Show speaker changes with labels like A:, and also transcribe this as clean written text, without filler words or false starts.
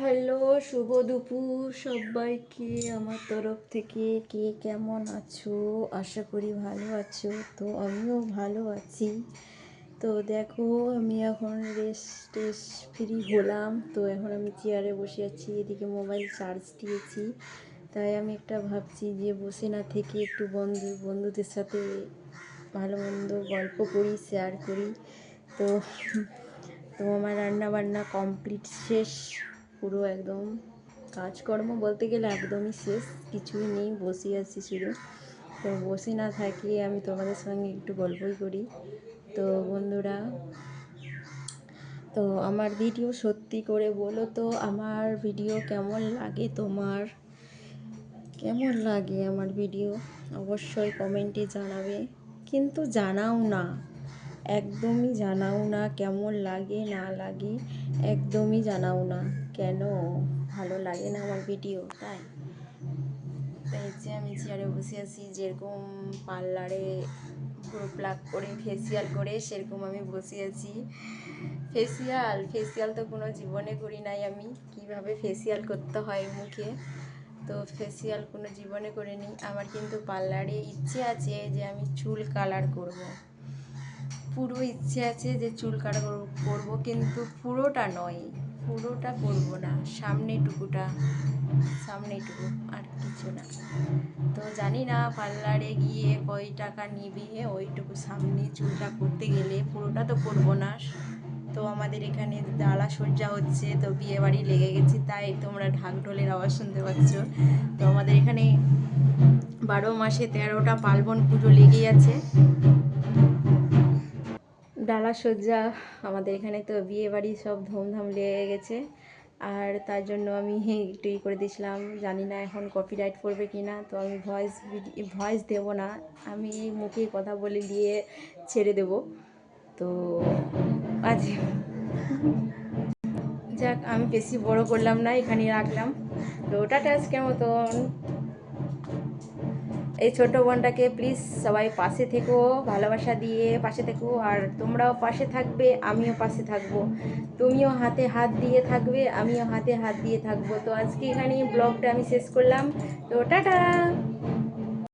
A: Hello, শুভ দুপুর সবাইকে আমার তরফ থেকে। কে কেমন আছো? আশা করি ভালো আছো। তো আমিও ভালো আছি। তো দেখো, আমি এখন রেস্ট ফ্রি হলাম। তো এখন আমি চেয়ারে বসে আছি, এদিকে মোবাইল চার্জ দিয়েছি। তাই আমি একটা ভাবছি যে বসে না থেকে একটু বন্ধুদের সাথে ভালো মন্দ গল্প করি, শেয়ার করি। তো তো আমার রান্না বান্না কমপ্লিট শেষ, পুরো একদম কাজকর্ম বলতে গেলে একদমই শেষ, কিছুই নেই, বসে আছি শুধু। তো বসে না থাকি, আমি তোমাদের সঙ্গে একটু গল্পই করি। তো বন্ধুরা, তো আমার ভিডিও সত্যি করে বলো তো, আমার ভিডিও কেমন লাগে? তোমার কেমন লাগে আমার ভিডিও? অবশ্যই কমেন্টে জানাবে। কিন্তু জানাও না, একদমই জানাও না কেমন লাগে না লাগে, একদমই জানাও না। কেন ভালো লাগে না আমার ভিডিও? তাই যে আমি চেয়ারে বসে আছি, যেরকম পার্লারে পুরো প্লাক করে ফেসিয়াল করে সেরকম আমি বসে আছি। ফেসিয়াল তো কোনো জীবনে করি নাই আমি, কিভাবে ফেসিয়াল করতে হয় মুখে। তো ফেসিয়াল কোনো জীবনে করিনি। আমার কিন্তু পার্লারে ইচ্ছে আছে যে আমি চুল কালার করব, পুরো ইচ্ছে আছে যে চুল কালার করব, কিন্তু পুরোটা নয়, পুরোটা করব না, সামনেটুকু আর কিছু না। তো জানি না পার্লারে গিয়ে কয় টাকা নিবে ওইটুকু সামনে চুলটা করতে গেলে, পুরোটা তো করব না। তো আমাদের এখানে ডালা সজ্জা হচ্ছে, তো বিয়ে বাড়ি লেগে গেছে, তাই তোমরা ঢাক ঢোলের আওয়াজ শুনতে পাচ্ছ। তো আমাদের এখানে 12 মাসে 13টা পার্বণ পুজো লেগেই আছে, ডালা সজ্জা আমাদের এখানে। তো বিয়ে বাড়ি সব ধুমধাম লেগে গেছে, আর তার জন্য আমি একটু করে দিয়েছিলাম। জানি না এখন কপিরাইট করবে কি না, তো আমি ভয়েস দেবো না, আমি মুখে কথা বলে দিয়ে ছেড়ে দেব। তো আজ যাক, আমি বেশি বড় করলাম না, এখানেই রাখলাম। তো টাটা আজকের মতন। এই ছোটো বোনটাকে প্লিজ সবাই পাশে থেকো, ভালোবাসা দিয়ে পাশে থেকো, আর তোমরাও পাশে থাকবে, আমিও পাশে থাকবো। তুমিও হাতে হাত দিয়ে থাকবে, আমিও হাতে হাত দিয়ে থাকবো। তো আজকে এখানেই ব্লগটা আমি শেষ করলাম। তো টাটা।